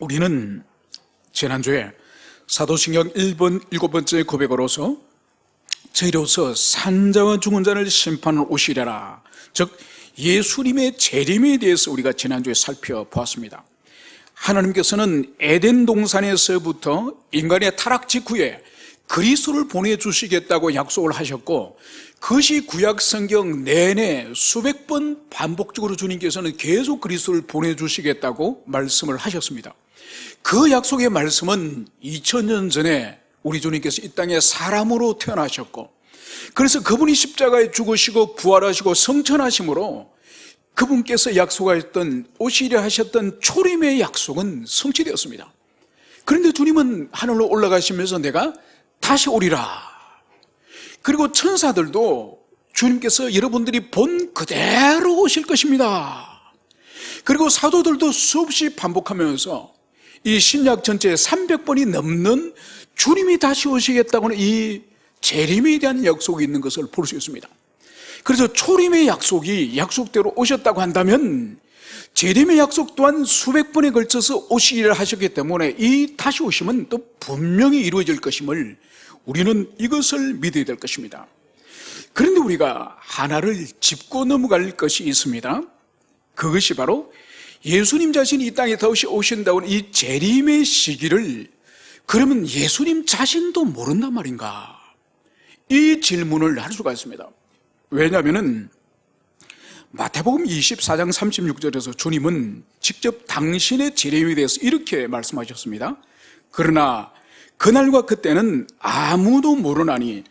우리는 지난주에 사도신경 1번 7번째 고백으로서 저희로서 산자와 죽은 자를 심판을 오시려라, 즉 예수님의 재림에 대해서 우리가 지난주에 살펴보았습니다. 하나님께서는 에덴 동산에서부터 인간의 타락 직후에 그리스도를 보내주시겠다고 약속을 하셨고, 그것이 구약 성경 내내 수백 번 반복적으로 주님께서는 계속 그리스도를 보내주시겠다고 말씀을 하셨습니다. 그 약속의 말씀은 2000년 전에 우리 주님께서 이 땅에 사람으로 태어나셨고, 그래서 그분이 십자가에 죽으시고 부활하시고 성천하심으로 그분께서 약속하셨던, 오시려 하셨던 초림의 약속은 성취되었습니다. 그런데 주님은 하늘로 올라가시면서 내가 다시 오리라, 그리고 천사들도 주님께서 여러분들이 본 그대로 오실 것입니다. 그리고 사도들도 수없이 반복하면서 이 신약 전체에 300번이 넘는 주님이 다시 오시겠다고는 이 재림에 대한 약속이 있는 것을 볼 수 있습니다. 그래서 초림의 약속이 약속대로 오셨다고 한다면 재림의 약속 또한 수백 번에 걸쳐서 오시기를 하셨기 때문에 이 다시 오심은 또 분명히 이루어질 것임을 우리는 이것을 믿어야 될 것입니다. 그런데 우리가 하나를 짚고 넘어갈 것이 있습니다. 그것이 바로 예수님 자신이 이 땅에 다시 오신다고 하는 이 재림의 시기를 그러면 예수님 자신도 모른단 말인가? 이 질문을 할 수가 있습니다. 왜냐하면 마태복음 24장 36절에서 주님은 직접 당신의 재림에 대해서 이렇게 말씀하셨습니다. 그러나 그날과 그때는 아무도 모르나니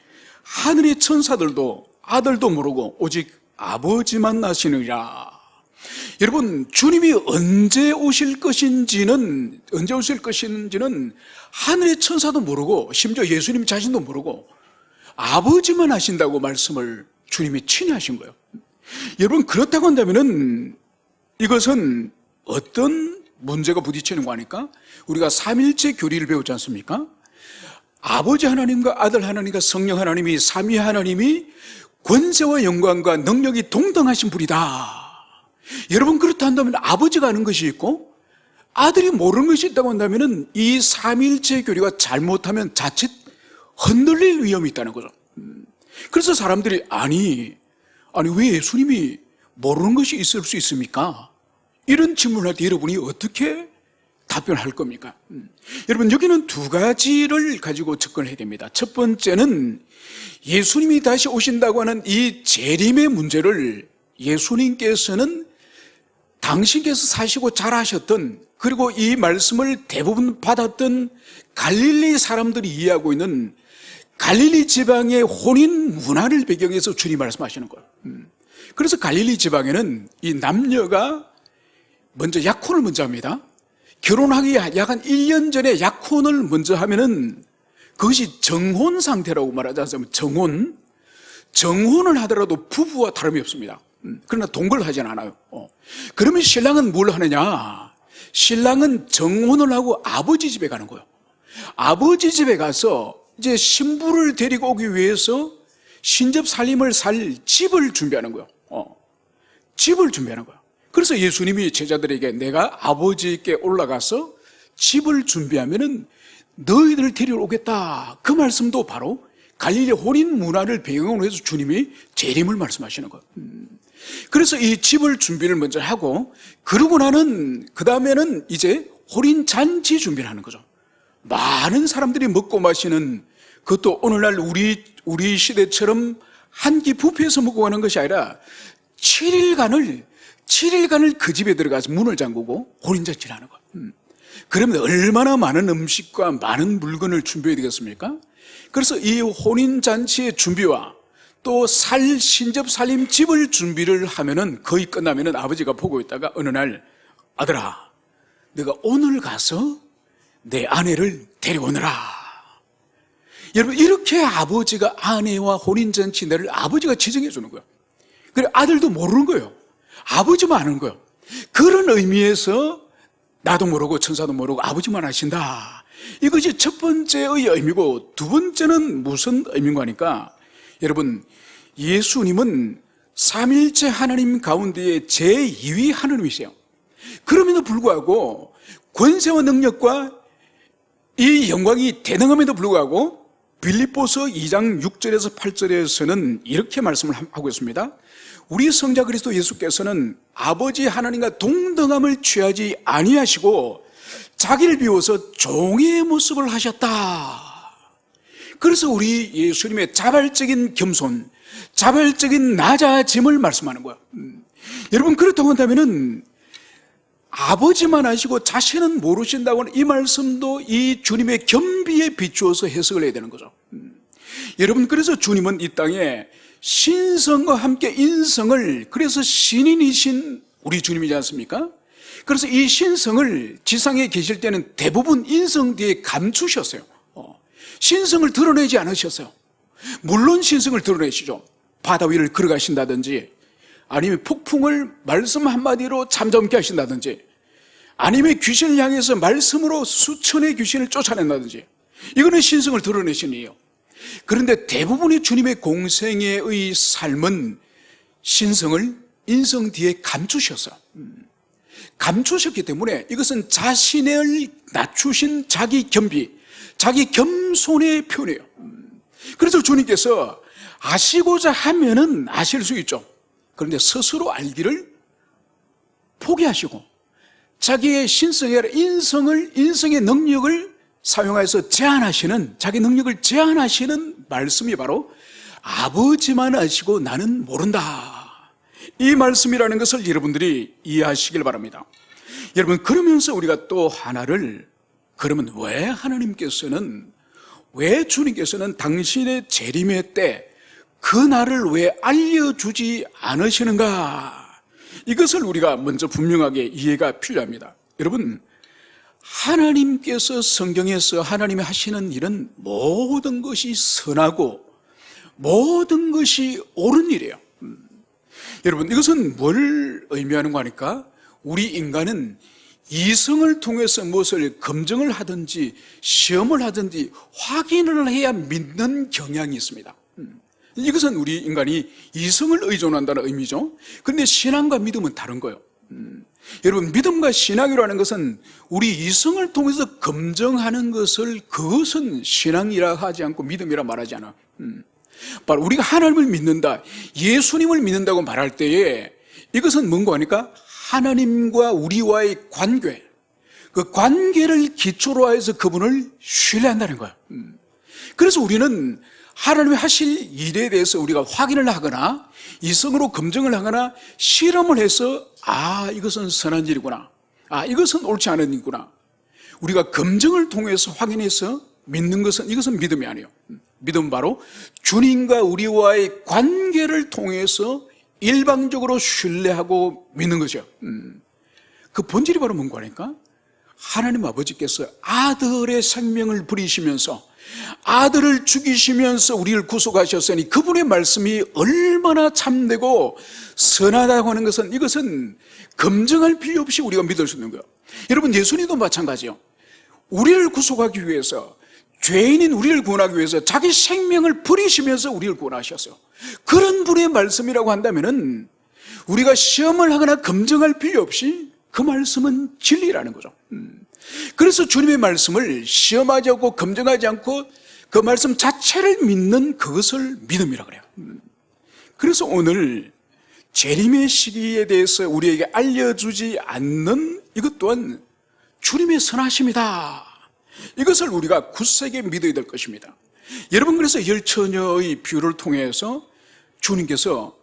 하늘의 천사들도 아들도 모르고 오직 아버지만 아시느니라. 여러분, 주님이 언제 오실 것인지는 하늘의 천사도 모르고 심지어 예수님 자신도 모르고 아버지만 아신다고 말씀을 주님이 친히 하신 거예요. 여러분, 그렇다고 한다면은 이것은 어떤 문제가 부딪히는 거 아닐까? 우리가 삼일체 교리를 배우지 않습니까? 아버지 하나님과 아들 하나님과 성령 하나님이, 삼위 하나님이 권세와 영광과 능력이 동등하신 분이다. 여러분, 그렇다 한다면 아버지가 아는 것이 있고 아들이 모르는 것이 있다고 한다면 이 삼일체 교리가 잘못하면 자칫 흔들릴 위험이 있다는 거죠. 그래서 사람들이 아니 왜 예수님이 모르는 것이 있을 수 있습니까? 이런 질문을 할 때 여러분이 어떻게 답변할 겁니까? 여러분, 여기는 두 가지를 가지고 접근을 해야 됩니다. 첫 번째는 예수님이 다시 오신다고 하는 이 재림의 문제를 예수님께서는 당신께서 사시고 자라셨던, 그리고 이 말씀을 대부분 받았던 갈릴리 사람들이 이해하고 있는 갈릴리 지방의 혼인 문화를 배경해서 주님 말씀하시는 거예요. 그래서 갈릴리 지방에는 이 남녀가 먼저 약혼을 먼저 합니다. 결혼하기 약 한 1년 전에 약혼을 먼저 하면은 그것이 정혼 상태라고 말하지 않습니까? 정혼을 하더라도 부부와 다름이 없습니다. 그러나 동거를 하진 않아요. 그러면 신랑은 뭘 하느냐? 신랑은 정혼을 하고 아버지 집에 가는 거예요. 아버지 집에 가서 이제 신부를 데리고 오기 위해서 신접 살림을 살 집을 준비하는 거예요. 집을 준비하는 거예요. 그래서 예수님이 제자들에게 내가 아버지께 올라가서 집을 준비하면은 너희들을 데리러 오겠다, 그 말씀도 바로 갈릴리 혼인 문화를 배경으로 해서 주님이 재림을 말씀하시는 거예요. 그래서 이 집을 준비를 먼저 하고, 그러고 나는 그 다음에는 이제 혼인 잔치 준비를 하는 거죠. 많은 사람들이 먹고 마시는, 그것도 오늘날 우리 시대처럼 한 끼 뷔페에서 먹고 가는 것이 아니라 7일간을 그 집에 들어가서 문을 잠그고 혼인잔치를 하는 거예요. 그러면 얼마나 많은 음식과 많은 물건을 준비해야 되겠습니까? 그래서 이 혼인잔치의 준비와 또 신접 살림 집을 준비를 하면은, 거의 끝나면은 아버지가 보고 있다가 어느 날, 아들아, 내가 오늘 가서 내 아내를 데려오너라. 여러분, 이렇게 아버지가 아내와 혼인잔치 날을 아버지가 지정해 주는 거예요. 그래, 아들도 모르는 거예요. 아버지만 아는 거예요. 그런 의미에서 나도 모르고 천사도 모르고 아버지만 아신다. 이것이 첫 번째의 의미고, 두 번째는 무슨 의미인가 하니까, 여러분, 예수님은 삼일체 하나님 가운데에 제2위 하나님이세요. 그럼에도 불구하고 권세와 능력과 이 영광이 대등함에도 불구하고 빌립보서 2장 6절에서 8절에서는 이렇게 말씀을 하고 있습니다. 우리 성자 그리스도 예수께서는 아버지 하나님과 동등함을 취하지 아니하시고 자기를 비워서 종의 모습을 하셨다. 그래서 우리 예수님의 자발적인 겸손, 자발적인 낮아짐을 말씀하는 거예요. 여러분, 그렇다고 한다면은 아버지만 아시고 자신은 모르신다고 하는 이 말씀도 이 주님의 겸비에 비추어서 해석을 해야 되는 거죠. 여러분, 그래서 주님은 이 땅에 신성과 함께 인성을, 그래서 신인이신 우리 주님이지 않습니까? 그래서 이 신성을 지상에 계실 때는 대부분 인성 뒤에 감추셨어요. 신성을 드러내지 않으셨어요. 물론 신성을 드러내시죠. 바다 위를 걸어가신다든지, 아니면 폭풍을 말씀 한마디로 잠잠케 하신다든지, 아니면 귀신을 향해서 말씀으로 수천의 귀신을 쫓아낸다든지, 이거는 신성을 드러내신 이에요. 그런데 대부분의 주님의 공생애의 삶은 신성을 인성 뒤에 감추셨어요. 감추셨기 때문에 이것은 자신을 낮추신 자기 겸비, 자기 겸손의 표현이에요. 그래서 주님께서 아시고자 하면은 아실 수 있죠. 그런데 스스로 알기를 포기하시고 자기의 신성이 아니라 인성의 능력을 사용해서 제한하시는, 자기 능력을 제한하시는 말씀이 바로 아버지만 아시고 나는 모른다, 이 말씀이라는 것을 여러분들이 이해하시길 바랍니다. 여러분, 그러면서 우리가 또 하나를, 그러면 왜 하나님께서는, 왜 주님께서는 당신의 재림의 때 그 날을 왜 알려주지 않으시는가, 이것을 우리가 먼저 분명하게 이해가 필요합니다. 여러분, 하나님께서 성경에서 하나님이 하시는 일은 모든 것이 선하고 모든 것이 옳은 일이에요. 여러분, 이것은 뭘 의미하는 거 아닙니까? 우리 인간은 이성을 통해서 무엇을 검증을 하든지 시험을 하든지 확인을 해야 믿는 경향이 있습니다. 이것은 우리 인간이 이성을 의존한다는 의미죠. 그런데 신앙과 믿음은 다른 거예요. 여러분, 믿음과 신앙이라는 것은 우리 이성을 통해서 검증하는 것을, 그것은 신앙이라 하지 않고 믿음이라 말하지 않아. 바로 우리가 하나님을 믿는다, 예수님을 믿는다고 말할 때에 이것은 뭔가 하니까 하나님과 우리와의 관계, 그 관계를 기초로 해서 그분을 신뢰한다는 거예요. 그래서 우리는 하나님이 하실 일에 대해서 우리가 확인을 하거나 이성으로 검증을 하거나 실험을 해서 이것은 선한 일이구나, 이것은 옳지 않은 일이구나, 우리가 검증을 통해서 확인해서 믿는 것은, 이것은 믿음이 아니에요. 믿음은 바로 주님과 우리와의 관계를 통해서 일방적으로 신뢰하고 믿는 거죠. 그 본질이 바로 뭔가 하니까 하나님 아버지께서 아들의 생명을 버리시면서 아들을 죽이시면서 우리를 구속하셨으니 그분의 말씀이 얼마나 참되고 선하다고 하는 것은, 이것은 검증할 필요 없이 우리가 믿을 수 있는 거예요. 여러분, 예수님도 마찬가지요. 우리를 구속하기 위해서, 죄인인 우리를 구원하기 위해서 자기 생명을 버리시면서 우리를 구원하셨어요. 그런 분의 말씀이라고 한다면은 우리가 시험을 하거나 검증할 필요 없이 그 말씀은 진리라는 거죠. 그래서 주님의 말씀을 시험하지 않고 검증하지 않고 그 말씀 자체를 믿는 그것을 믿음이라고 그래요. 그래서 오늘 재림의 시기에 대해서 우리에게 알려주지 않는 이것 또한 주님의 선하심이다, 이것을 우리가 굳세게 믿어야 될 것입니다. 여러분, 그래서 열처녀의 비유를 통해서 주님께서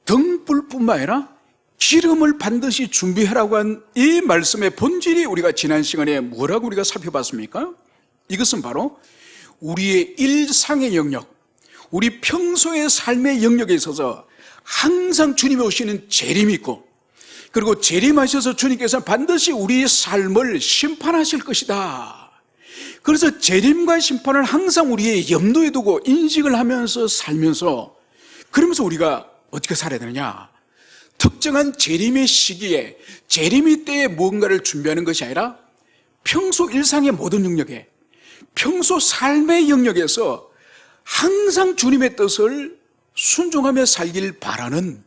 등불뿐만 아니라 기름을 반드시 준비하라고 한 이 말씀의 본질이 우리가 지난 시간에 뭐라고 우리가 살펴봤습니까? 이것은 바로 우리의 일상의 영역, 우리 평소의 삶의 영역에 있어서 항상 주님이 오시는 재림이 있고, 그리고 재림하셔서 주님께서는 반드시 우리의 삶을 심판하실 것이다. 그래서 재림과 심판을 항상 우리의 염두에 두고 인식을 하면서 살면서, 그러면서 우리가 어떻게 살아야 되느냐, 특정한 재림의 시기에, 재림의 때에 무언가를 준비하는 것이 아니라 평소 일상의 모든 영역에, 평소 삶의 영역에서 항상 주님의 뜻을 순종하며 살길 바라는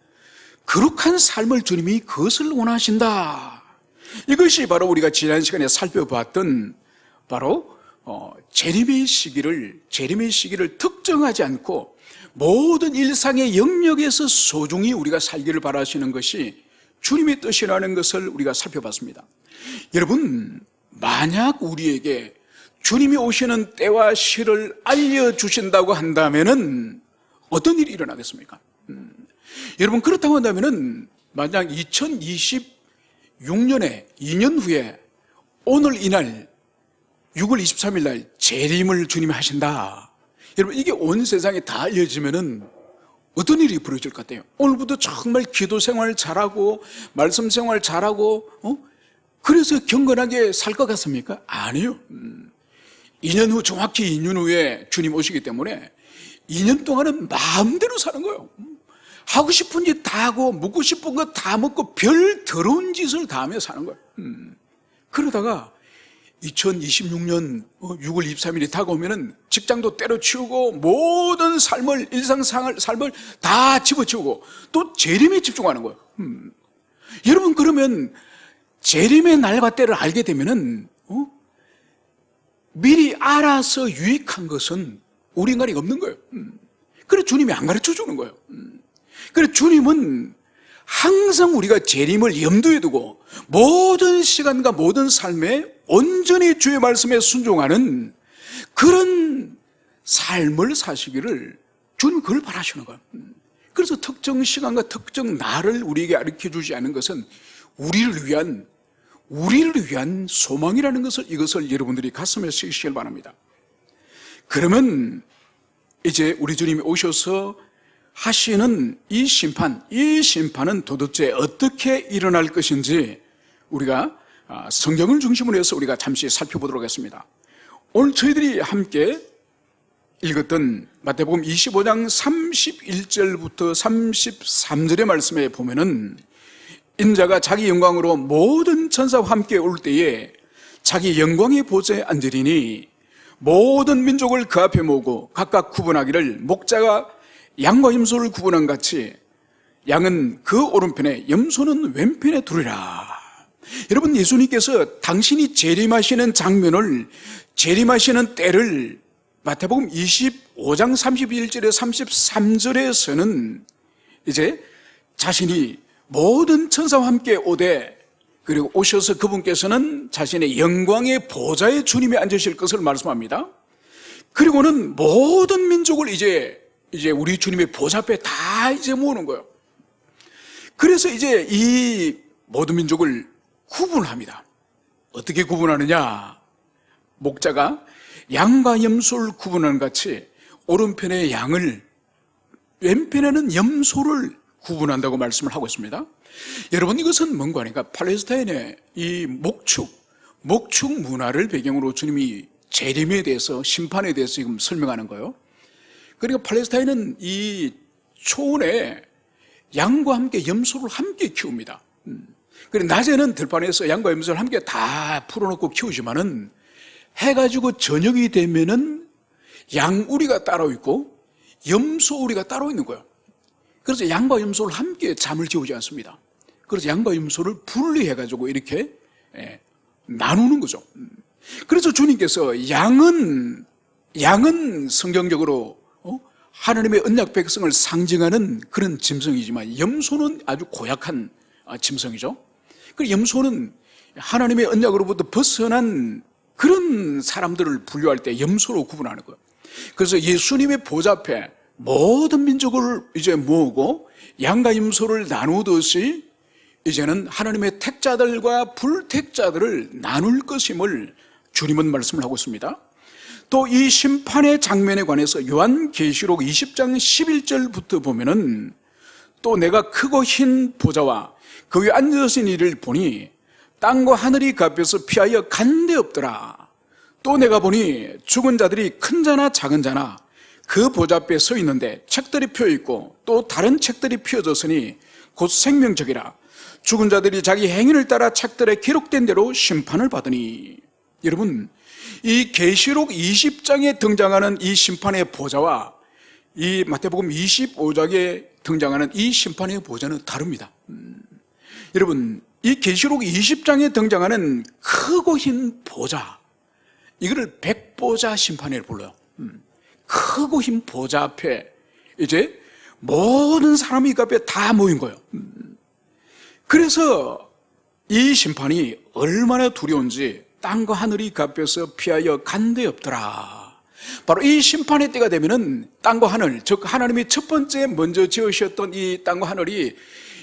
거룩한 삶을 주님이 그것을 원하신다. 이것이 바로 우리가 지난 시간에 살펴봤던 바로 재림의 시기를 특정하지 않고 모든 일상의 영역에서 소중히 우리가 살기를 바라시는 것이 주님의 뜻이라는 것을 우리가 살펴봤습니다. 여러분, 만약 우리에게 주님이 오시는 때와 시를 알려주신다고 한다면은 어떤 일이 일어나겠습니까? 여러분, 그렇다고 한다면은 만약 2026년에 2년 후에 오늘 이날 6월 23일 날 재림을 주님이 하신다. 여러분, 이게 온 세상에 다 알려지면은 어떤 일이 벌어질 것 같아요? 오늘부터 정말 기도 생활 잘하고 말씀 생활 잘하고 그래서 경건하게 살 것 같습니까? 아니요. 2년 후, 정확히 2년 후에 주님 오시기 때문에 2년 동안은 마음대로 사는 거예요. 하고 싶은 짓 다 하고 먹고 싶은 거 다 먹고 별 더러운 짓을 다 하며 사는 거예요. 그러다가 2026년 6월 23일이 다가오면은 직장도 때려치우고 모든 삶을, 일상생활 삶을 다 집어치우고 또 재림에 집중하는 거예요. 여러분, 그러면 재림의 날과 때를 알게 되면은 미리 알아서 유익한 것은 우리 인간이 없는 거예요. 그래서 주님이 안 가르쳐 주는 거예요. 그래서 주님은 항상 우리가 재림을 염두에 두고 모든 시간과 모든 삶에 온전히 주의 말씀에 순종하는 그런 삶을 사시기를 주님 그걸 바라시는 거예요. 그래서 특정 시간과 특정 날을 우리에게 가르쳐 주지 않은 것은 우리를 위한 소망이라는 것을, 이것을 여러분들이 가슴에 새기시길 바랍니다. 그러면 이제 우리 주님이 오셔서 하시는 이 심판은 도대체 어떻게 일어날 것인지 우리가 성경을 중심으로 해서 우리가 잠시 살펴보도록 하겠습니다. 오늘 저희들이 함께 읽었던 마태복음 25장 31절부터 33절의 말씀에 보면은 인자가 자기 영광으로 모든 천사와 함께 올 때에 자기 영광의 보좌에 앉으리니 모든 민족을 그 앞에 모으고 각각 구분하기를 목자가 양과 염소를 구분한 같이 양은 그 오른편에 염소는 왼편에 두리라. 여러분, 예수님께서 당신이 재림하시는 장면을, 재림하시는 때를 마태복음 25장 31절에 33절에서는 이제 자신이 모든 천사와 함께 오되, 그리고 오셔서 그분께서는 자신의 영광의 보좌에 주님이 앉으실 것을 말씀합니다. 그리고는 모든 민족을 이제 우리 주님의 보좌 앞에 다 이제 모으는 거예요. 그래서 이제 이 모든 민족을 구분합니다. 어떻게 구분하느냐? 목자가 양과 염소를 구분하는 같이 오른편의 양을, 왼편에는 염소를 구분한다고 말씀을 하고 있습니다. 여러분, 이것은 뭔가 하니까 팔레스타인의 이 목축 문화를 배경으로 주님이 재림에 대해서, 심판에 대해서 지금 설명하는 거예요. 그러니까 팔레스타인은 이 초원에 양과 함께 염소를 함께 키웁니다. 그리고 낮에는 들판에서 양과 염소를 함께 다 풀어놓고 키우지만은 해가 지고 저녁이 되면은 양우리가 따로 있고 염소우리가 따로 있는 거예요. 그래서 양과 염소를 함께 잠을 재우지 않습니다. 그래서 양과 염소를 분리해가지고 이렇게 나누는 거죠. 그래서 주님께서 양은 성경적으로 하나님의 언약 백성을 상징하는 그런 짐승이지만 염소는 아주 고약한 짐승이죠. 그리고 염소는 하나님의 언약으로부터 벗어난 그런 사람들을 분류할 때 염소로 구분하는 거예요. 그래서 예수님의 보좌 앞에 모든 민족을 이제 모으고 양과 염소를 나누듯이 이제는 하나님의 택자들과 불택자들을 나눌 것임을 주님은 말씀을 하고 있습니다. 또 이 심판의 장면에 관해서 요한계시록 20장 11절부터 보면은 또 내가 크고 흰 보좌와 그 위에 앉으신 이를 보니 땅과 하늘이 그 앞에서 피하여 간 데 없더라. 또 내가 보니 죽은 자들이 큰 자나 작은 자나 그 보좌 앞에 서 있는데 책들이 펴 있고 또 다른 책들이 펴졌으니 곧 생명책이라. 죽은 자들이 자기 행위를 따라 책들에 기록된 대로 심판을 받으니. 여러분, 이 계시록 20장에 등장하는 이 심판의 보좌와 이 마태복음 25장에 등장하는 이 심판의 보좌는 다릅니다. 여러분, 이 계시록 20장에 등장하는 크고 흰 보좌, 이거를 백보좌 심판이라고 불러요. 크고 흰 보좌 앞에 이제 모든 사람이 그 앞에 다 모인 거예요. 그래서 이 심판이 얼마나 두려운지 땅과 하늘이 그 앞에서 피하여 간데 없더라. 바로 이 심판의 때가 되면은 땅과 하늘, 즉 하나님이 첫 번째 먼저 지으셨던 이 땅과 하늘이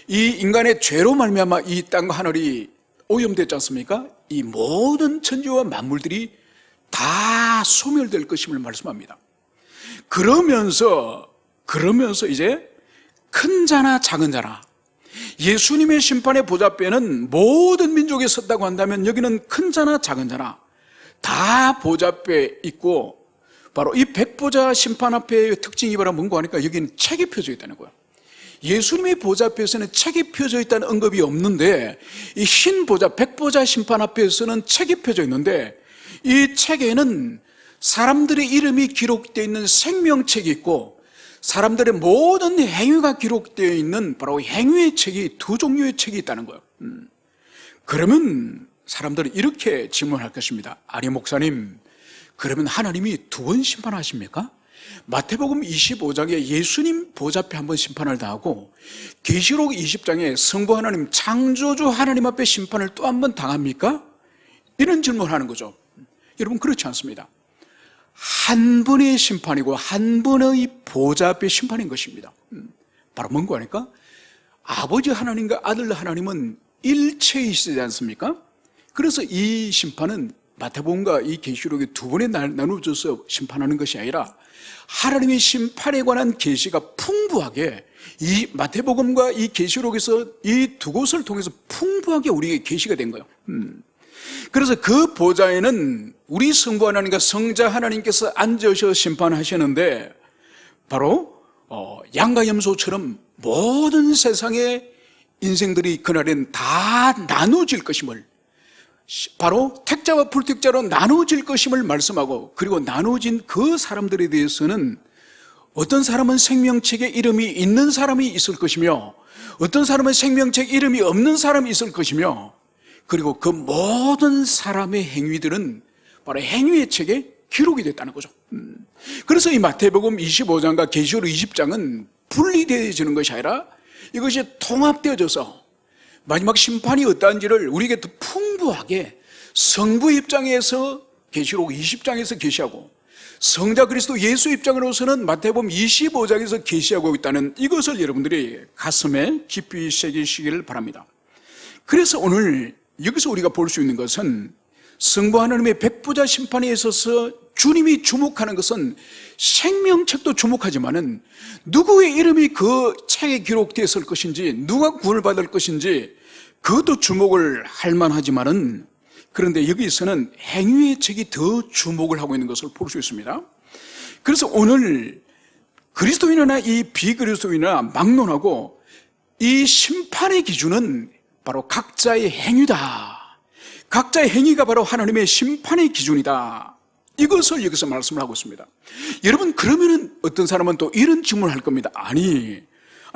이 인간의 죄로 말미암아 이 땅과 하늘이 오염됐지 않습니까? 이 모든 천지와 만물들이 다 소멸될 것임을 말씀합니다. 그러면서 이제 큰 자나 작은 자나 예수님의 심판의 보좌 앞에는 모든 민족이 섰다고 한다면 여기는 큰 자나 작은 자나 다 보좌 앞에 있고, 바로 이 백보좌 심판 앞의 특징이 바로 뭔가 하니까 여기는 책이 펴져 있다는 거예요. 예수님의 보좌 앞에서는 책이 펴져 있다는 언급이 없는데 이 흰 보좌, 백보좌 심판 앞에서는 책이 펴져 있는데 이 책에는 사람들의 이름이 기록되어 있는 생명책이 있고 사람들의 모든 행위가 기록되어 있는 바로 행위의 책이 두 종류의 책이 있다는 거예요. 그러면 사람들은 이렇게 질문할 것입니다. 아니 목사님, 그러면 하나님이 두 번 심판하십니까? 마태복음 25장에 예수님 보좌 앞에 한 번 심판을 당하고 계시록 20장에 성부 하나님, 창조주 하나님 앞에 심판을 또 한 번 당합니까? 이런 질문을 하는 거죠. 여러분, 그렇지 않습니다. 한 번의 심판이고 한 번의 보좌 앞에 심판인 것입니다. 바로 뭔가 하니까 아버지 하나님과 아들 하나님은 일체이시지 않습니까? 그래서 이 심판은 마태복음과 이 계시록이 두 번에 나누어져서 심판하는 것이 아니라 하나님의 심판에 관한 계시가 풍부하게 이 마태복음과 이 계시록에서 이 두 곳을 통해서 풍부하게 우리에게 계시가 된 거예요. 그래서 그 보좌에는 우리 성부 하나님과 성자 하나님께서 앉으셔 심판하시는데 바로 양과 염소처럼 모든 세상의 인생들이 그날엔 다 나눠질 것임을, 바로 택자와 불택자로 나눠질 것임을 말씀하고, 그리고 나눠진 그 사람들에 대해서는 어떤 사람은 생명책에 이름이 있는 사람이 있을 것이며 어떤 사람은 생명책 이름이 없는 사람이 있을 것이며, 그리고 그 모든 사람의 행위들은 바로 행위의 책에 기록이 됐다는 거죠. 그래서 이 마태복음 25장과 계시록 20장은 분리되어지는 것이 아니라 이것이 통합되어져서 마지막 심판이 어떠한지를 우리에게 더 풍부하게 성부 입장에서 계시록 20장에서 계시하고 성자 그리스도 예수 입장으로서는 마태복음 25장에서 계시하고 있다는 이것을 여러분들이 가슴에 깊이 새기시기를 바랍니다. 그래서 오늘 여기서 우리가 볼 수 있는 것은 성부 하나님의 백보좌 심판에 있어서 주님이 주목하는 것은 생명책도 주목하지만은 누구의 이름이 그 책에 기록되었을 것인지, 누가 구원을 받을 것인지 그것도 주목을 할 만하지만은, 그런데 여기서는 행위의 책이 더 주목을 하고 있는 것을 볼 수 있습니다. 그래서 오늘 그리스도인이나 이 비그리스도인이나 막론하고 이 심판의 기준은 바로 각자의 행위다. 각자의 행위가 바로 하나님의 심판의 기준이다. 이것을 여기서 말씀을 하고 있습니다. 여러분, 그러면은 어떤 사람은 또 이런 질문을 할 겁니다. 아니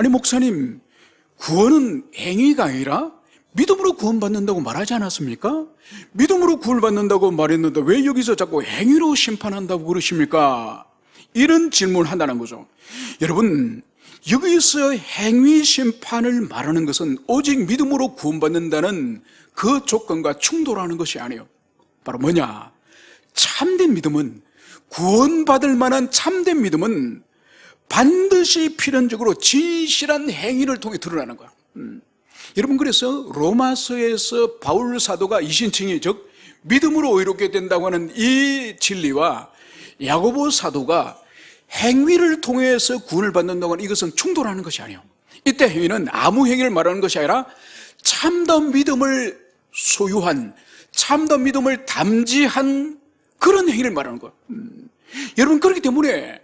목사님, 구원은 행위가 아니라 믿음으로 구원받는다고 말하지 않았습니까? 믿음으로 구원받는다고 말했는데 왜 여기서 자꾸 행위로 심판한다고 그러십니까? 이런 질문을 한다는 거죠. 여러분, 여기서 행위 심판을 말하는 것은 오직 믿음으로 구원받는다는 그 조건과 충돌하는 것이 아니에요. 바로 뭐냐? 참된 믿음은, 구원받을 만한 참된 믿음은 반드시 필연적으로 진실한 행위를 통해 드러나는 거야. 여러분, 그래서 로마서에서 바울 사도가 이신칭이, 즉 믿음으로 의롭게 된다고 하는 이 진리와 야고보 사도가 행위를 통해서 구원을 받는다고 하는 이것은 충돌하는 것이 아니에요. 이때 행위는 아무 행위를 말하는 것이 아니라 참된 믿음을 소유한, 참된 믿음을 담지한 그런 행위를 말하는 거예요. 여러분, 그렇기 때문에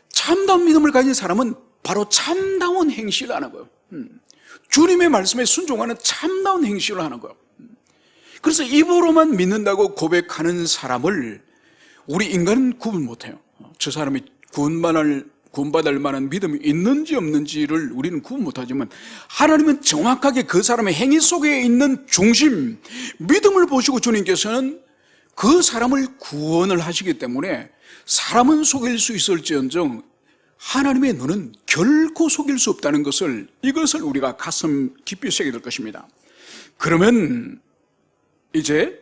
참된 믿음을 가진 사람은 바로 참다운 행실을 하는 거예요. 주님의 말씀에 순종하는 참다운 행실을 하는 거예요. 그래서 입으로만 믿는다고 고백하는 사람을 우리 인간은 구분 못해요. 저 사람이 구원받을 구원받을 만한 믿음이 있는지 없는지를 우리는 구분 못하지만 하나님은 정확하게 그 사람의 행위 속에 있는 중심, 믿음을 보시고 주님께서는 그 사람을 구원을 하시기 때문에 사람은 속일 수 있을지언정 하나님의 눈은 결코 속일 수 없다는 것을, 이것을 우리가 가슴 깊이 새기게 될 것입니다. 그러면 이제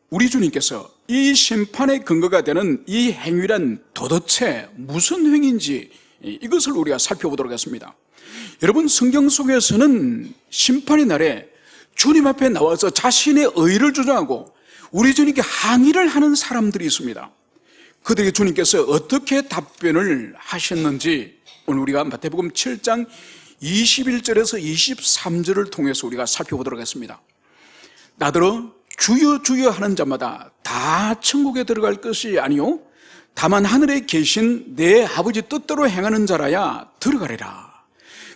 우리 주님께서 이 심판의 근거가 되는 이 행위란 도대체 무슨 행위인지 이것을 우리가 살펴보도록 하겠습니다. 여러분, 성경 속에서는 심판의 날에 주님 앞에 나와서 자신의 의를 주장하고 우리 주님께 항의를 하는 사람들이 있습니다. 그들에게 주님께서 어떻게 답변을 하셨는지 오늘 우리가 마태복음 7장 21절에서 23절을 통해서 우리가 살펴보도록 하겠습니다. 나더러 주여 주여 하는 자마다 다 천국에 들어갈 것이 아니요 다만 하늘에 계신 내 아버지 뜻대로 행하는 자라야 들어가리라.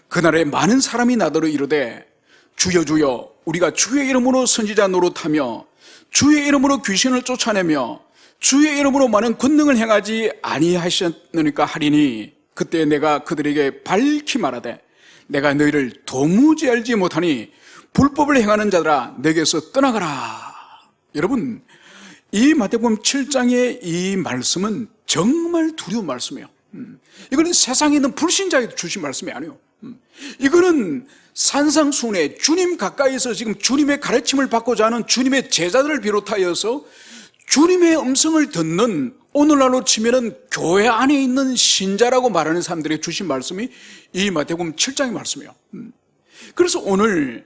그날에 많은 사람이 나더러 이르되 주여 주여 우리가 주의 이름으로 선지자 노릇하며 주의 이름으로 귀신을 쫓아내며 주의 이름으로 많은 권능을 행하지 아니하셨느니까 하리니, 그때 내가 그들에게 밝히 말하되 내가 너희를 도무지 알지 못하니 불법을 행하는 자들아 내게서 떠나가라. 여러분, 이 마태복음 7장의 이 말씀은 정말 두려운 말씀이에요. 이거는 세상에 있는 불신자에게 주신 말씀이 아니에요. 이거는 산상순회 주님 가까이서 지금 주님의 가르침을 받고자 하는 주님의 제자들을 비롯하여서 주님의 음성을 듣는, 오늘날로 치면은 교회 안에 있는 신자라고 말하는 사람들에게 주신 말씀이 이 마태복음 7장의 말씀이에요. 그래서 오늘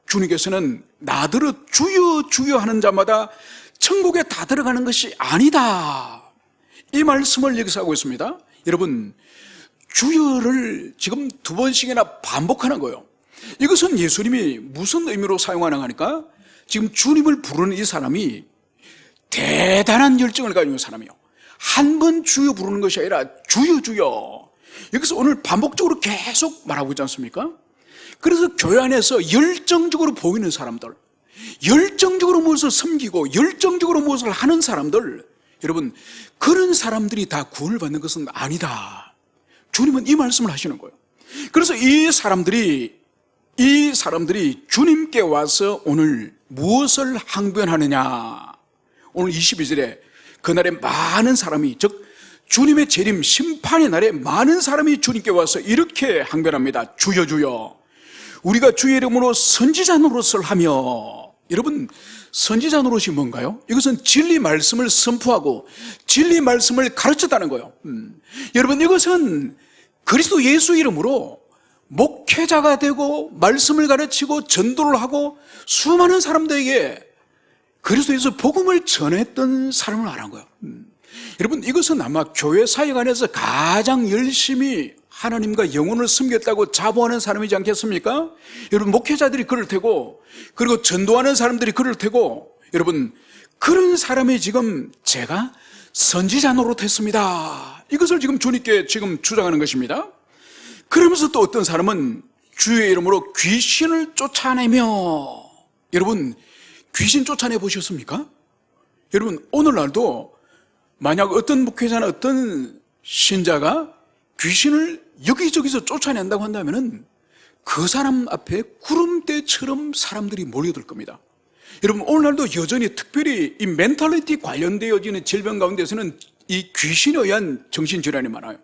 주님께서는 나더러 주여 주여 하는 자마다 천국에 다 들어가는 것이 아니다, 이 말씀을 여기서 하고 있습니다. 여러분, 주여를 지금 2번씩이나 반복하는 거예요. 이것은 예수님이 무슨 의미로 사용하나 하니까 지금 주님을 부르는 이 사람이 대단한 열정을 가지고 있는 사람이에요. 한 번 주여 부르는 것이 아니라 주여 주여, 여기서 오늘 반복적으로 계속 말하고 있지 않습니까? 그래서 교회 안에서 열정적으로 보이는 사람들, 열정적으로 무엇을 섬기고 열정적으로 무엇을 하는 사람들, 여러분, 그런 사람들이 다 구원을 받는 것은 아니다. 주님은 이 말씀을 하시는 거예요. 그래서 이 사람들이 주님께 와서 오늘 무엇을 항변하느냐. 오늘 22절에 그날에 많은 사람이, 즉 주님의 재림 심판의 날에 많은 사람이 주님께 와서 이렇게 항변합니다. 주여 주여 우리가 주의 이름으로 선지자 노릇을 하며. 여러분, 선지자 노릇이 뭔가요? 이것은 진리 말씀을 선포하고 진리 말씀을 가르쳤다는 거예요. 여러분, 이것은 그리스도 예수 이름으로 목회자가 되고 말씀을 가르치고 전도를 하고 수많은 사람들에게 그리스도에서 복음을 전했던 사람을 말한 거예요. 여러분, 이것은 아마 교회 사역 안에서 가장 열심히 하나님과 영혼을 섬겼다고 자부하는 사람이지 않겠습니까? 여러분, 목회자들이 그럴 테고, 그리고 전도하는 사람들이 그럴 테고, 여러분, 그런 사람이 지금 제가 선지자 노릇했습니다, 이것을 지금 주님께 지금 주장하는 것입니다. 그러면서 또 어떤 사람은 주의 이름으로 귀신을 쫓아내며. 여러분, 귀신 쫓아내 보셨습니까? 여러분, 오늘날도 만약 어떤 목회자나 어떤 신자가 귀신을 여기저기서 쫓아낸다고 한다면은 그 사람 앞에 구름대처럼 사람들이 몰려들 겁니다. 여러분, 오늘날도 여전히 특별히 이 멘탈리티 관련되어지는 질병 가운데서는 이 귀신에 의한 정신질환이 많아요.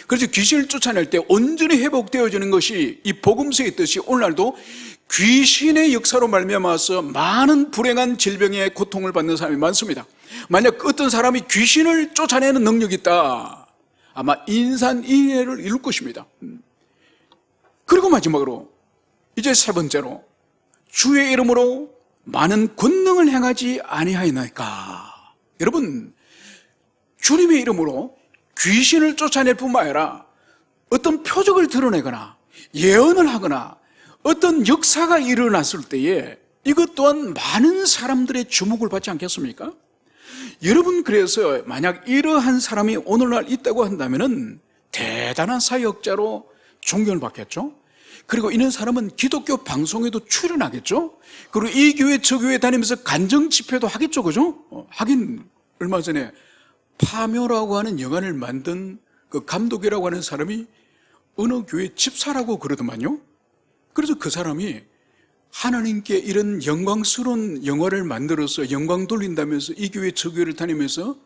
그래서 귀신을 쫓아낼 때 온전히 회복되어지는 것이 이 복음서에 있듯이 오늘날도 귀신의 역사로 말미암아서 많은 불행한 질병의 고통을 받는 사람이 많습니다. 만약 어떤 사람이 귀신을 쫓아내는 능력이 있다, 아마 인산인해를 이룰 것입니다. 그리고 마지막으로 이제 세 번째로, 주의 이름으로 많은 권능을 행하지 아니하였나이까. 여러분, 주님의 이름으로 귀신을 쫓아낼 뿐만 아니라 어떤 표적을 드러내거나 예언을 하거나 어떤 역사가 일어났을 때에 이것 또한 많은 사람들의 주목을 받지 않겠습니까? 여러분, 그래서 만약 이러한 사람이 오늘날 있다고 한다면은 대단한 사역자로 존경을 받겠죠. 그리고 이런 사람은 기독교 방송에도 출연하겠죠. 그리고 이 교회 저 교회 다니면서 간증 집회도 하겠죠, 그죠? 하긴 얼마 전에 파묘라고 하는 영화를 만든 그 감독이라고 하는 사람이 어느 교회 집사라고 그러더만요. 그래서 그 사람이 하나님께 이런 영광스러운 영화를 만들어서 영광 돌린다면서 이 교회 저 교회를 다니면서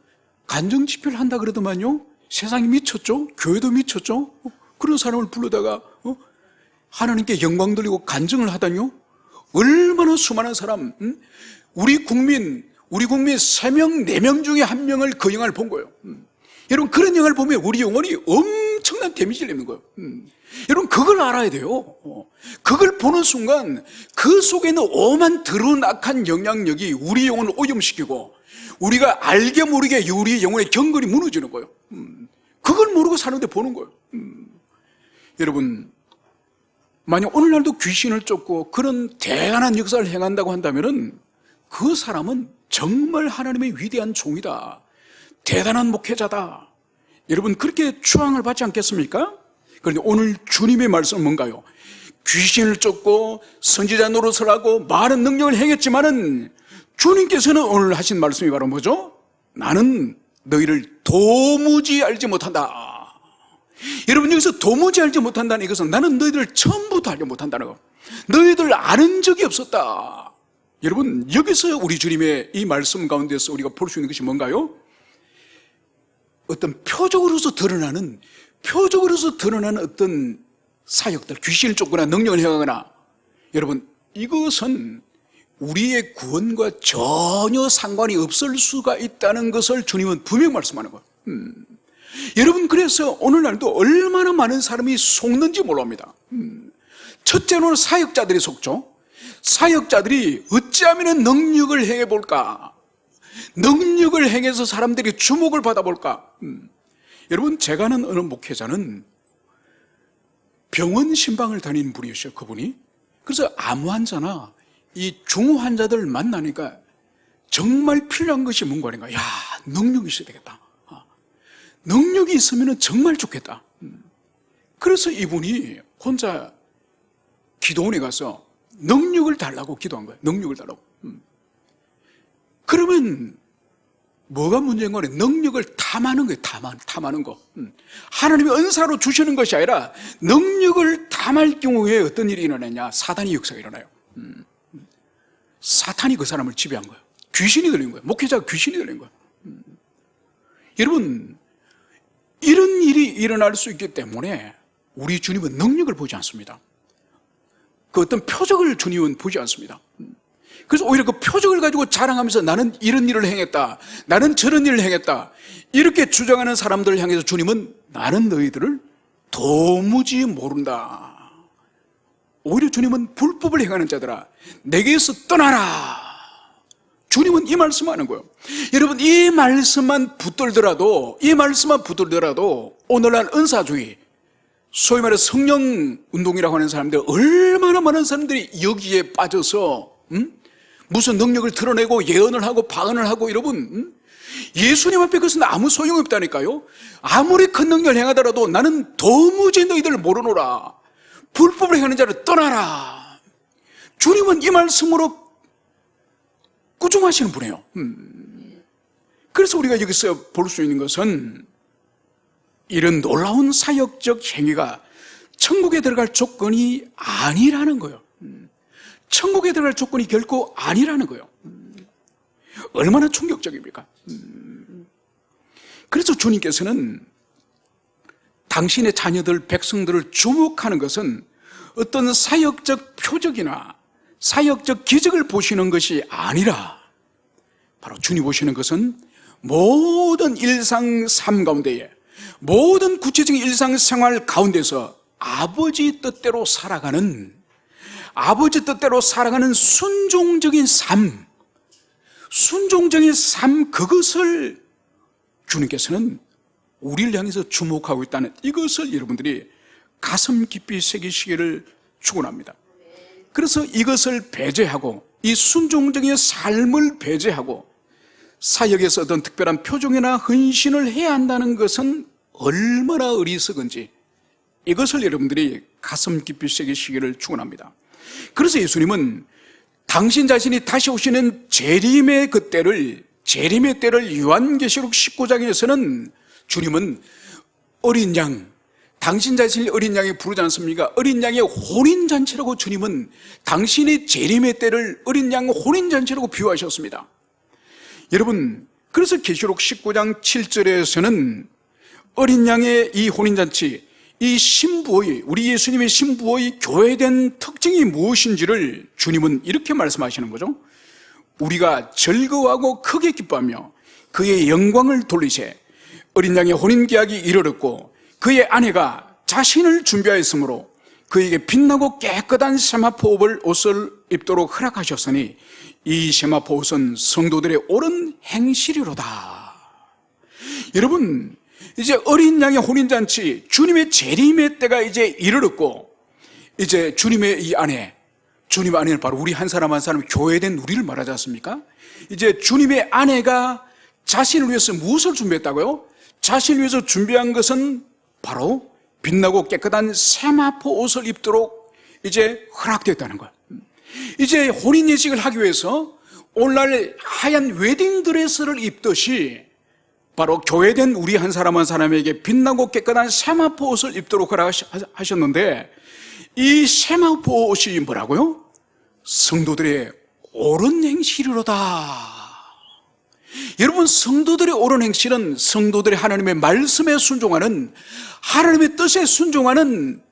간증 집회를 한다 그러더만요. 세상이 미쳤죠. 교회도 미쳤죠. 그런 사람을 불러다가 하나님께 영광 돌리고 간증을 하다니요. 얼마나 수많은 사람, 우리 국민 3명, 4명 중에 1명을 그 영화를 본 거예요. 여러분, 그런 영화를 보면 우리 영혼이 엄청난 데미지를 입는 거예요. 여러분, 그걸 알아야 돼요. 그걸 보는 순간 그 속에 있는 오만 더러운 악한 영향력이 우리 영혼을 오염시키고 우리가 알게 모르게 우리 영혼의 경건이 무너지는 거예요. 그걸 모르고 사는데 보는 거예요. 여러분, 만약 오늘날도 귀신을 쫓고 그런 대단한 역사를 행한다고 한다면은 그 사람은 정말 하나님의 위대한 종이다. 대단한 목회자다. 여러분, 그렇게 추앙을 받지 않겠습니까? 그런데 오늘 주님의 말씀은 뭔가요? 귀신을 쫓고 선지자 노릇을 하고 많은 능력을 행했지만은 주님께서는 오늘 하신 말씀이 바로 뭐죠? 나는 너희를 도무지 알지 못한다. 여러분, 여기서 도무지 알지 못한다는 이것은 나는 너희들 처음부터 알지 못한다는 거. 너희들 아는 적이 없었다. 여러분, 여기서 우리 주님의 이 말씀 가운데서 우리가 볼 수 있는 것이 뭔가요? 어떤 표적으로서 드러나는 어떤 사역들, 귀신을 쫓거나 능력을 행하거나, 여러분, 이것은 우리의 구원과 전혀 상관이 없을 수가 있다는 것을 주님은 분명히 말씀하는 거예요. 여러분, 그래서 오늘날도 얼마나 많은 사람이 속는지 몰랍니다. 첫째로는 사역자들이 속죠. 사역자들이 어찌하면 능력을 행해볼까, 능력을 행해서 사람들이 주목을 받아볼까. 여러분, 제가 아는 어느 목회자는 병원 신방을 다니는 분이었어요. 그분이. 그래서 암 환자나 이 중환자들 만나니까 정말 필요한 것이 뭔가 아닌가. 야, 능력이 있어야 되겠다. 능력이 있으면 정말 좋겠다. 그래서 이분이 혼자 기도원에 가서 능력을 달라고 기도한 거예요. 능력을 달라고. 그러면 뭐가 문제인 거냐? 능력을 탐하는 거예요. 탐하는 거. 하나님이 은사로 주시는 것이 아니라 능력을 탐할 경우에 어떤 일이 일어나냐? 사단의 역사가 일어나요. 사탄이 그 사람을 지배한 거예요. 귀신이 들린 거예요. 목회자가 귀신이 들린 거예요. 여러분, 이런 일이 일어날 수 있기 때문에 우리 주님은 능력을 보지 않습니다. 그 어떤 표적을 주님은 보지 않습니다. 그래서 오히려 그 표적을 가지고 자랑하면서 나는 이런 일을 행했다, 나는 저런 일을 행했다, 이렇게 주장하는 사람들을 향해서 주님은 나는 너희들을 도무지 모른다. 오히려 주님은 불법을 행하는 자들아, 내게서 떠나라. 주님은 이 말씀하는 거예요. 여러분, 이 말씀만 붙들더라도 오늘날 은사주의, 소위 말해 성령 운동이라고 하는 사람들, 얼마나 많은 사람들이 여기에 빠져서 무슨 능력을 드러내고 예언을 하고 방언을 하고, 여러분, 예수님 앞에 그것은 아무 소용이 없다니까요. 아무리 큰 능력을 행하더라도 나는 도무지 너희들을 모르노라. 불법을 행하는 자를 떠나라. 주님은 이 말씀으로 꾸중하시는 분이에요. 그래서 우리가 여기서 볼 수 있는 것은 이런 놀라운 사역적 행위가 천국에 들어갈 조건이 아니라는 거예요. 천국에 들어갈 조건이 결코 아니라는 거예요. 얼마나 충격적입니까? 그래서 주님께서는 당신의 자녀들, 백성들을 주목하는 것은 어떤 사역적 표적이나 사역적 기적을 보시는 것이 아니라 바로 주님 보시는 것은 모든 일상 삶 가운데에, 모든 구체적인 일상생활 가운데서 아버지 뜻대로 살아가는 순종적인 삶, 그것을 주님께서는 우리를 향해서 주목하고 있다는 이것을 여러분들이 가슴 깊이 새기시기를 축원합니다. 그래서 이것을 배제하고, 이 순종적인 삶을 배제하고 사역에서 어떤 특별한 표정이나 헌신을 해야 한다는 것은 얼마나 어리석은지, 이것을 여러분들이 가슴 깊이 새기시기를 축원합니다. 그래서 예수님은 당신 자신이 다시 오시는 재림의 때를 요한계시록 19장에서는 주님은 어린 양, 당신 자신이 어린 양에 부르지 않습니까? 어린 양의 혼인잔치라고 주님은 당신의 재림의 때를 어린 양 혼인잔치라고 비유하셨습니다. 여러분, 그래서 계시록 19장 7절에서는 어린 양의 이 혼인잔치, 이 신부의, 우리 예수님의 신부의 교회된 특징이 무엇인지를 주님은 이렇게 말씀하시는 거죠. 우리가 즐거워하고 크게 기뻐하며 그의 영광을 돌리세. 어린 양의 혼인계약이 이르렀고 그의 아내가 자신을 준비하였으므로 그에게 빛나고 깨끗한 세마포 옷을 입도록 허락하셨으니 이 세마포 옷은 성도들의 옳은 행실이로다. 여러분, 이제 어린 양의 혼인잔치, 주님의 재림의 때가 이제 이르렀고, 이제 주님의 이 아내, 주님의 아내는 바로 우리 한 사람 한 사람 교회된 우리를 말하지 않습니까? 이제 주님의 아내가 자신을 위해서 무엇을 준비했다고요? 자신을 위해서 준비한 것은 바로 빛나고 깨끗한 세마포 옷을 입도록 이제 허락됐다는 거예요. 이제 혼인 예식을 하기 위해서 오늘날 하얀 웨딩드레스를 입듯이 바로 교회된 우리 한 사람 한 사람에게 빛나고 깨끗한 세마포 옷을 입도록 허락하셨는데, 이 세마포 옷이 뭐라고요? 성도들의 옳은 행실이로다. 여러분, 성도들의 옳은 행실은 성도들의 하나님의 말씀에 순종하는, 하나님의 뜻에 순종하는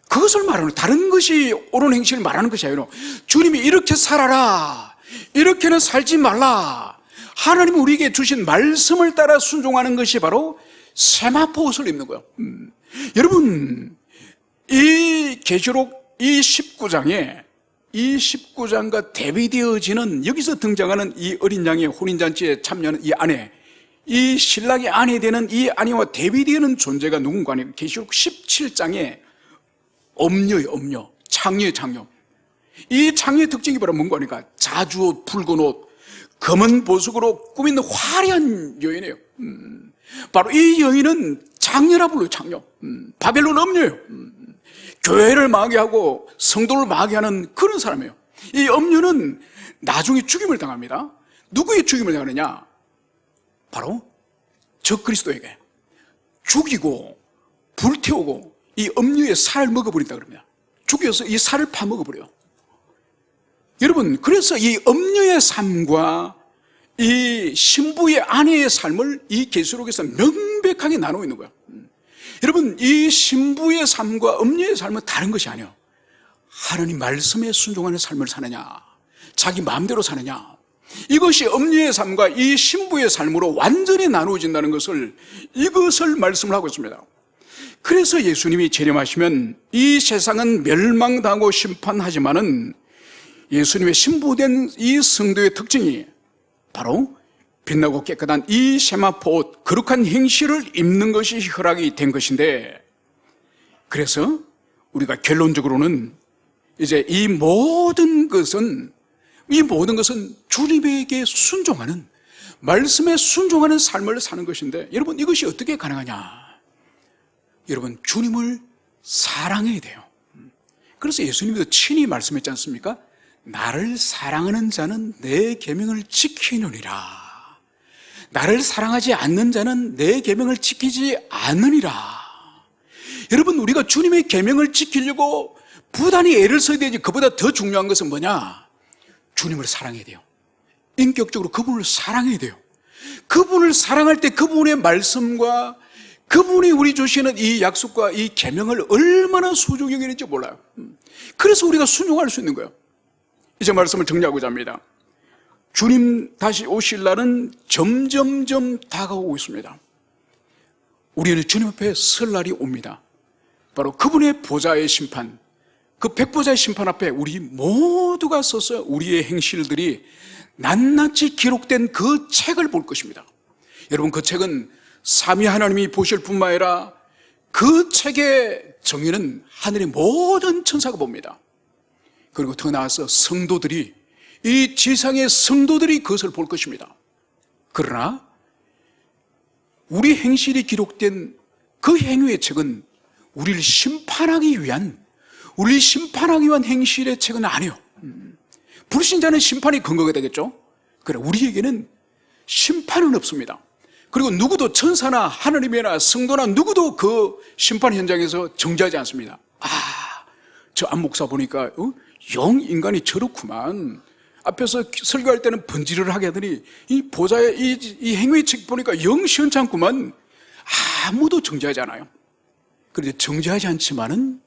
그것을 말하는, 다른 것이 옳은 행실을 말하는 것이 아니라 주님이 이렇게 살아라, 이렇게는 살지 말라, 하나님이 우리에게 주신 말씀을 따라 순종하는 것이 바로 세마포 옷을 입는 거예요. 여러분, 이 계시록 이 19장과 대비되어지는, 여기서 등장하는 이 어린 양의 혼인잔치에 참여하는 이 아내, 이 신랑의 아내 되는 이 아내와 대비되는 존재가 누군가 하면 계시록 17장에 엄녀예요. 엄녀, 창녀의 창녀. 이 창녀의 특징이 바로 뭔가 하니까 자주옷, 붉은 옷, 검은 보석으로 꾸민 화려한 여인이에요. 바로 이 여인은 창녀라 불러요. 창녀. 바벨론 엄녀예요. 교회를 마귀하고 성도를 마귀하는 그런 사람이에요. 이 엄녀는 나중에 죽임을 당합니다. 누구의 죽임을 당하느냐? 바로 적그리스도에게 죽이고 불태우고 이 엄녀의 살을 먹어버린다 그럽니다. 죽여서 이 살을 파먹어버려요. 여러분, 그래서 이 엄녀의 삶과 이 신부의 아내의 삶을 이 계시록에서 명백하게 나누고 있는 거예요. 여러분, 이 신부의 삶과 엄녀의 삶은 다른 것이 아니에요. 하나님 말씀에 순종하는 삶을 사느냐, 자기 마음대로 사느냐, 이것이 엄녀의 삶과 이 신부의 삶으로 완전히 나누어진다는 것을, 이것을 말씀을 하고 있습니다. 그래서 예수님이 재림하시면 이 세상은 멸망당하고 심판하지만은 예수님의 신부된 이 성도의 특징이 바로 빛나고 깨끗한 이 세마포 옷, 거룩한 행실을 입는 것이 허락이 된 것인데, 그래서 우리가 결론적으로는 이제 이 모든 것은 주님에게 순종하는, 말씀에 순종하는 삶을 사는 것인데, 여러분, 이것이 어떻게 가능하냐? 여러분, 주님을 사랑해야 돼요. 그래서 예수님도 친히 말씀했지 않습니까? 나를 사랑하는 자는 내 계명을 지키느니라. 나를 사랑하지 않는 자는 내 계명을 지키지 않으니라. 여러분, 우리가 주님의 계명을 지키려고 부단히 애를 써야 되지, 그보다 더 중요한 것은 뭐냐? 주님을 사랑해야 돼요. 인격적으로 그분을 사랑해야 돼요. 그분을 사랑할 때 그분의 말씀과 그분이 우리 주시는 이 약속과 이 계명을 얼마나 소중히 여기는지 몰라요. 그래서 우리가 순종할 수 있는 거예요. 이제 말씀을 정리하고자 합니다. 주님 다시 오실 날은 점점점 다가오고 있습니다. 우리는 주님 앞에 설 날이 옵니다. 바로 그분의 보좌의 심판, 그 백보좌의 심판 앞에 우리 모두가 서서 우리의 행실들이 낱낱이 기록된 그 책을 볼 것입니다. 여러분, 그 책은 삼위 하나님이 보실 뿐만 아니라 그 책의 정의는 하늘의 모든 천사가 봅니다. 그리고 더 나아서 성도들이, 이 지상의 성도들이 그것을 볼 것입니다. 그러나 우리 행실이 기록된 그 행위의 책은 우리를 심판하기 위한 행실의 책은 아니에요. 불신자는 심판이 근거가 되겠죠. 그래, 우리에게는 심판은 없습니다. 그리고 누구도 천사나 하느님이나 성도나 누구도 그 심판 현장에서 정지하지 않습니다. 저 안 목사 보니까 영 인간이 저렇구만. 앞에서 설교할 때는 번지를 하게 하더니 이 보좌의 이 행위책 보니까 영 시원찮구만. 아무도 정지하지 않아요. 그런데 정지하지 않지만은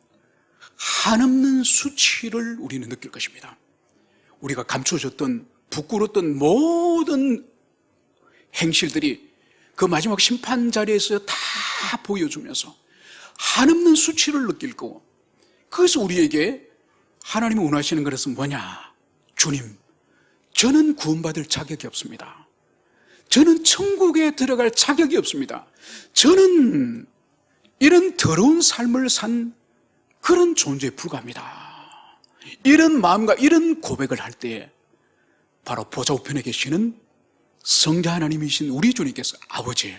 한없는 수치를 우리는 느낄 것입니다. 우리가 감춰졌던 부끄러웠던 모든 행실들이 그 마지막 심판 자리에서 다 보여주면서 한없는 수치를 느낄 거고, 그래서 우리에게 하나님이 원하시는 것은 뭐냐? 주님, 저는 구원받을 자격이 없습니다. 저는 천국에 들어갈 자격이 없습니다. 저는 이런 더러운 삶을 산 그런 존재에 불과합니다. 이런 마음과 이런 고백을 할 때에 바로 보좌 우편에 계시는 성자 하나님이신 우리 주님께서 아버지,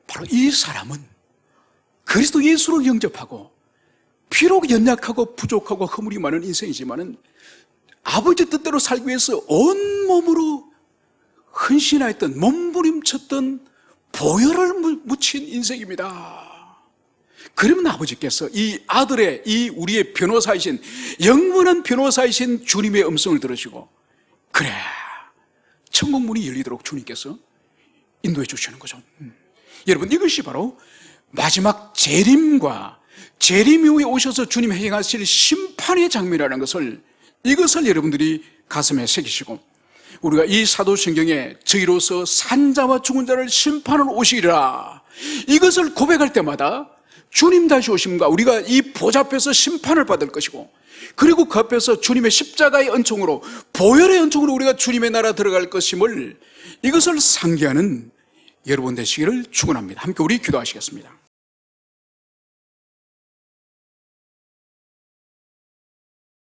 바로 이 사람은 그리스도 예수를 영접하고 비록 연약하고 부족하고 허물이 많은 인생이지만은 아버지 뜻대로 살기 위해서 온몸으로 헌신하였던, 몸부림쳤던 보혈을 묻힌 인생입니다. 그러면 아버지께서 이 아들의, 이 우리의 변호사이신, 영원한 변호사이신 주님의 음성을 들으시고, 그래, 천국 문이 열리도록 주님께서 인도해 주시는 거죠. 여러분, 이것이 바로 마지막 재림과 재림 이후에 오셔서 주님 행하실 심판의 장면이라는 것을, 이것을 여러분들이 가슴에 새기시고, 우리가 이 사도신경에 저희로서 산자와 죽은 자를 심판하러 오시리라, 이것을 고백할 때마다 주님 다시 오심과 우리가 이 보좌 앞에서 심판을 받을 것이고, 그리고 그 앞에서 주님의 십자가의 은총으로, 보혈의 은총으로 우리가 주님의 나라 들어갈 것임을, 이것을 상기하는 여러분 되시기를 축원합니다. 함께 우리 기도하시겠습니다.